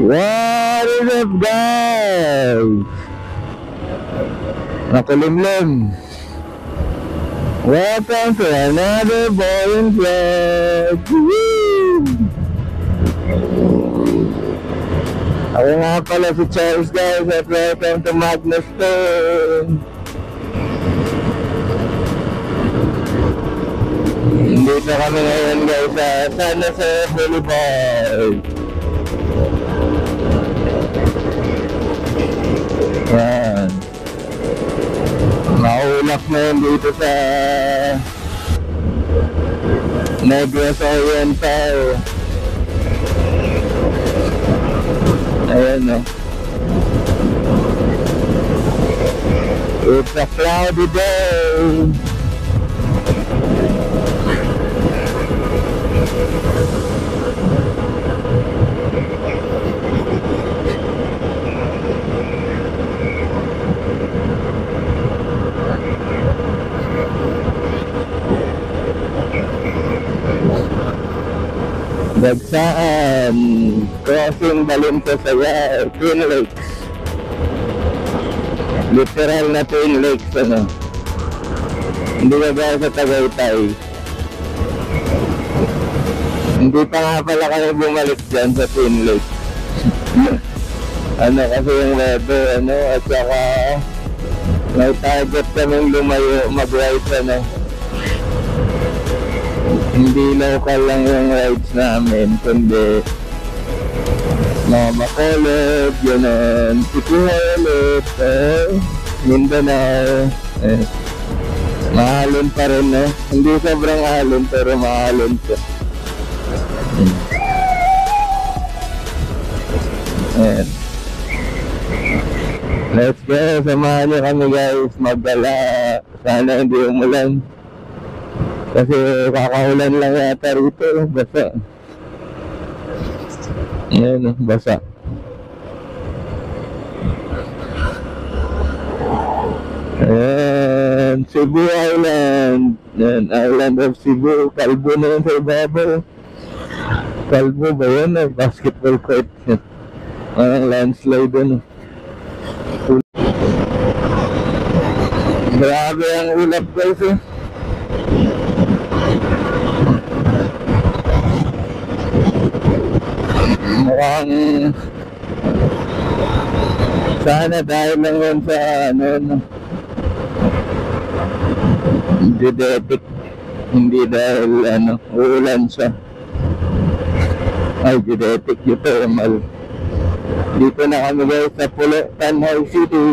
What is up, guys? Nakulimlim. Welcome to another boring vlog. Ako nga pala si Charles, guys, at welcome to Magnus Stone. Dito kami ngayon, guys, sa San Jose Boulevard. Yan. Maulap na yun dito sa Negros Oriental. Ayan, no. It's a cloudy day. Dagsaan, crossing Balintasaya, Twin Lakes. Literal na Twin Lakes, ano. Hindi na ba sa Tagaytay? Hindi pa nga pala kayo bumalik dyan sa Twin Lakes. Ano kasi yung weather, ano, at saka may target kaming lumayo, mag-ride, ano. Hindi local lang yung rides namin, kundi mga Bacolod, gano'n, Sipuhalot, Mindanao, mahalon pa rin, no? Hindi sobrang halon, pero mahalon siya. Ayan. Let's go, samahan nyo kami, guys, magdala. Sana hindi umulan. Kasi kakaulan lang yata rito, basa. Ayan, basa. Ayan, Cebu Island. Ayan, Island of Cebu. Kalbo na yun sa ibabaw. Kalbo ba yun? Basketball court. Ang landslide yun. Grabe ang ulap, guys, eh. Mukhang sana dahil lang yun sa ano, geodetic, hindi dahil ano, uulan siya. Ay, geodetic, geothermal. Dito na kami, guys, sa Pulo, Tanay City.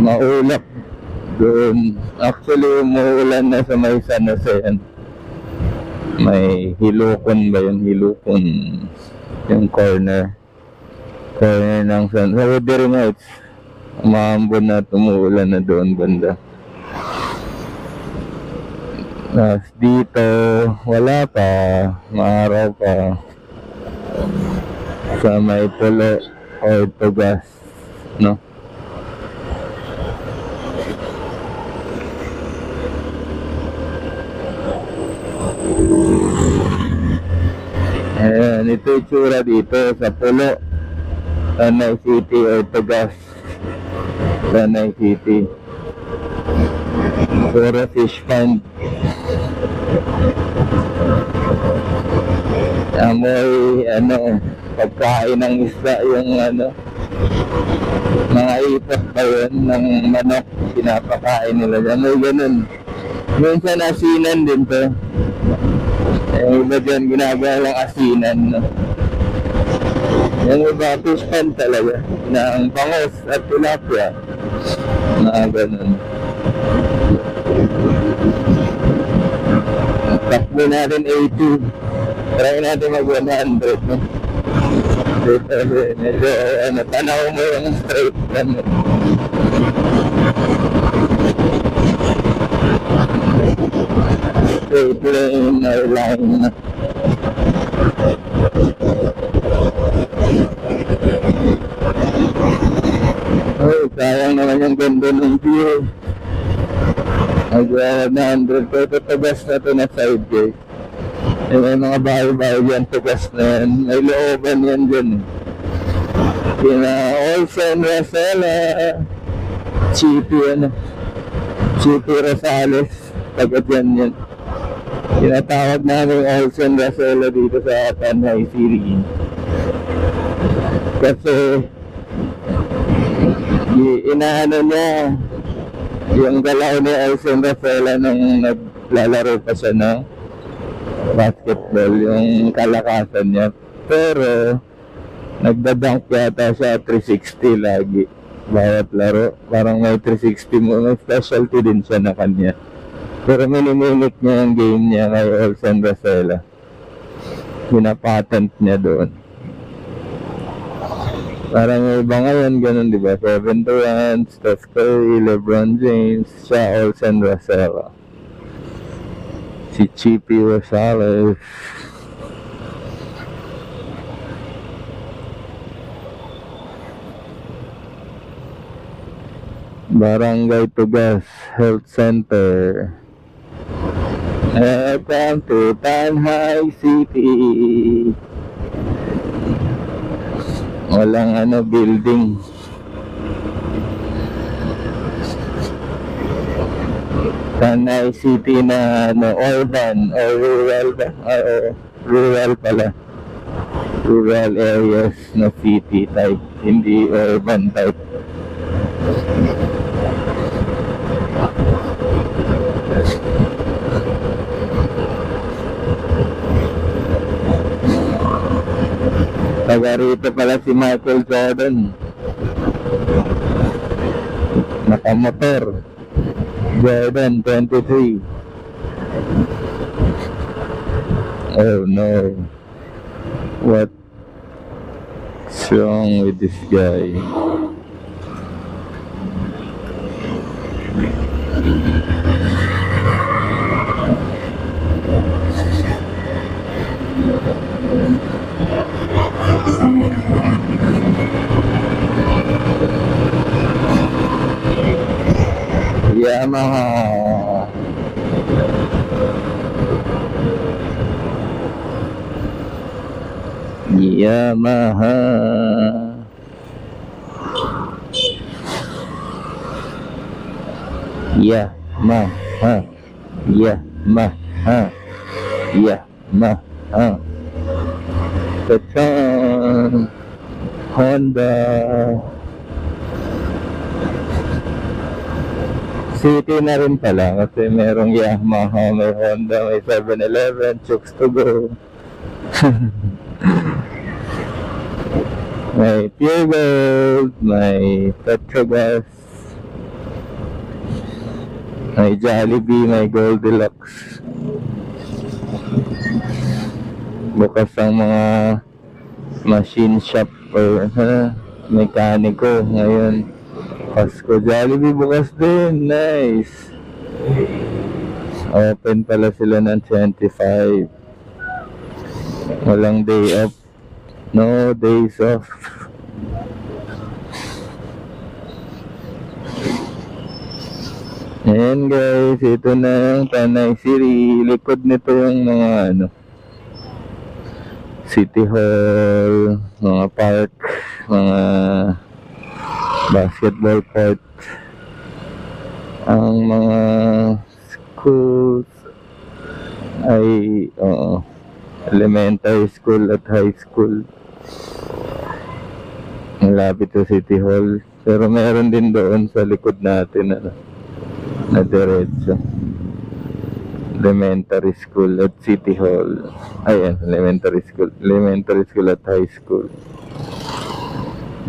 Maulap doon. Actually, umuulan na sa may San Jose. May Hilukon ba yun? Hilukon. Yung corner ng San Jose. Sa Wuthering Heights. Umaambon na, umuulan na doon banda. Tapos dito, wala pa. Maaraw pa. Sa may Pulo or Tugas, no? Ayan, ito yung tsura dito sa Pulo, Tanay City or Tugas, Tanay City. Pura fish pond. Amoy, ano, pagkain ng isda, yung ano, mga ipot ba yun ng manok, pinapakain nila dyan. May ganun. Minsan asinan din to. Yung iba dyan ginagawa lang asinan, no? Yung iba fish pond talaga ng bangos at tilapia, mga ganun. Takbo natin 80. Try natin mag 100, no? Medyo ano, tanaw mo yung straight, ano. straight lane airline. Oh, sayang naman yung ganda ng view. Nag-100 ko. Tutugas na to na side guys. May mga bahay-bahay dyan, tugas na yan. May looban yan dyan. Kina Olsen Rosella, Chippy Rosales, tagat yan. Tinatawag namin Olsen Rosella dito sa Tanay City. Kasi inaano niya yung galaw ni Olsen Rosella nung naglalaro pa siya ng basketball, yung kalakasan niya. Pero nagdadunk yata siya 360 lagi bawat laro. Parang may 360 mo, may specialty din siya na kanya. Pero minimimik niya yung game niya kay Olsen Rosella. Pinapatent niya doon. Parang yung iba ngayon ganun, di ba? Kevin Durant, Steph Curry, LeBron James, siya Olsen Rosella. Si Chippy Rosales. Barangay Tugas Health Center. Welcome to Tanay City. Walang building. Tanay City na urban or rural ba? Rural pala. Rural areas na city type, hindi urban type. Taga rito pala si Michael Jordan. Nakamotor. Jordan 23. Oh no. What's wrong with this guy? Yamaha. Yamaha. Yamaha. Yamaha. Yamaha. Petron. Honda. City na rin pala kasi merong Yamaha, may Honda, may 7-Eleven, Chooks to go. May Pure Gold, may Petrogas, may Jollibee, may Goldilocks. Bukas ang mga machine shop or mekaniko ngayon. Pasko. Jollibee bukas din. Nice. Open pala sila ng 25. Walang day off. No days off. Ayan guys, ito na yung Tanay City. Likod nito yung mga City Hall, mga park, mga basketball court. Ang mga schools ay elementary school at high school. Malapit sa City Hall. Pero meron din doon sa likod natin na diretso. Elementary school at City Hall. Ayan, elementary school at high school.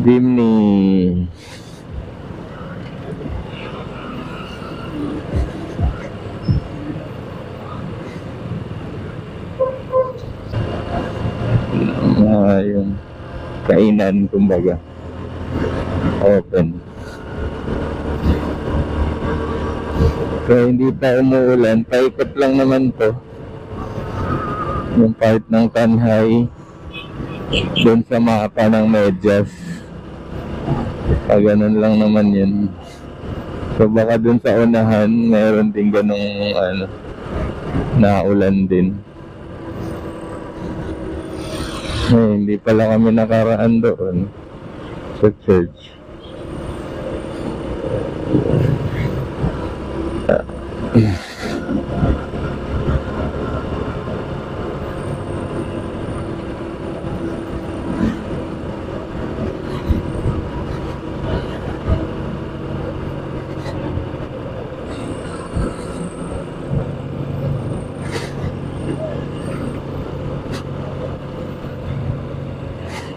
Dimni. Yung kainan kumbaga open. So hindi pa umuulan, paikot lang naman to. Yung part ng Tanhay doon sa mapa ng medyas. Ganun lang naman yun. So baka dun sa unahan meron din ganung naulan din. Hindi pala kami nakaraan doon sa church.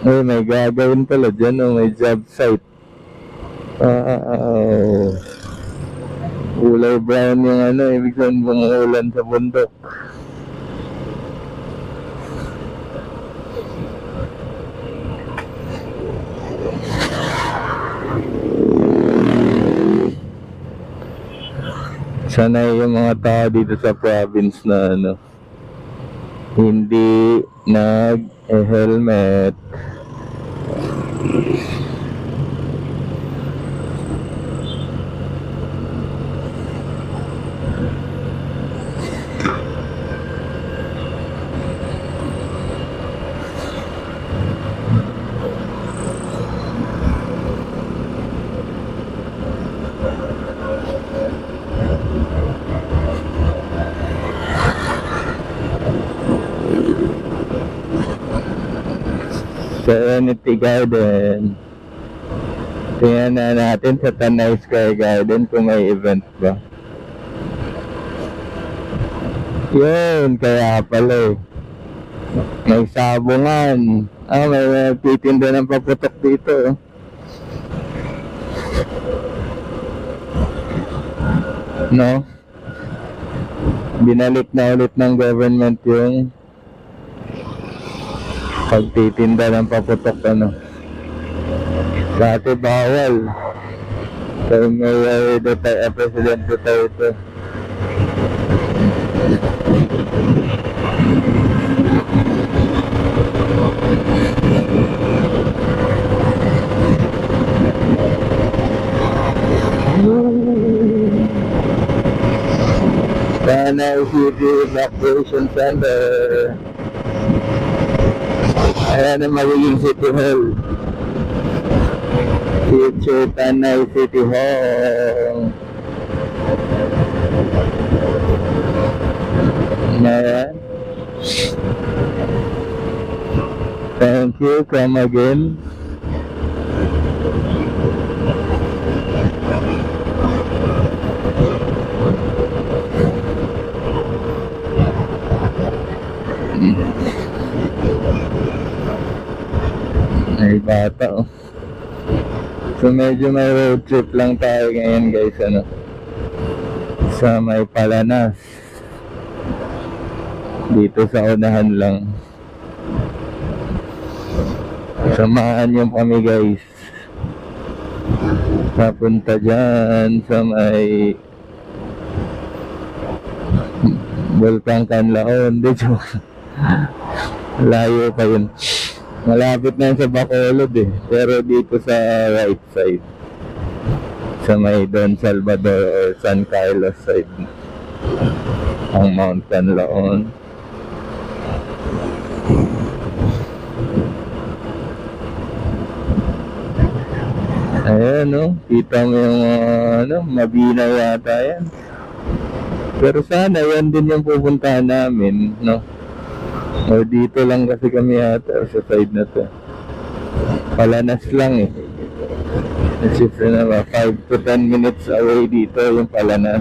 Ay, may gagawin pala dyan, may job site. Kulay brown yung ibig sabihin bumuulan sa bundok. Sanay yung mga tao dito sa province na hindi nag-helmet. Serenity Garden. Tingnan na natin sa Tanay Sky Garden kung may event ba. Yun, kaya pala may sabungan. May titinda ng paputok dito. No? Binalik na ulit ng government yung pagtitinda ng paputok dati bawal kay Mayor President Duterte. Tanay City Evacuation Center. Ayan ang magiging City Hall. Future Tanay City Hall. Ayan. Thank you. Come again. Ay bata So medyo may road trip lang tayo ngayon guys sa may Palanas. Dito sa unahan lang. Samahan niyo kami guys. Papunta dyan sa may Bulkang Kanlaon. Dito layo pa yun. Malapit na yun sa Bacolod pero dito sa right side sa may Don Salvador or San Carlos side ang Mount Canlaon. Ayan kita mo yung Mabini yata yan, pero sana yan din yung pupuntahan namin o dito lang kasi kami yata sa side na to. Palanas lang Siyempre 5 to 10 minutes away dito yung Palanas.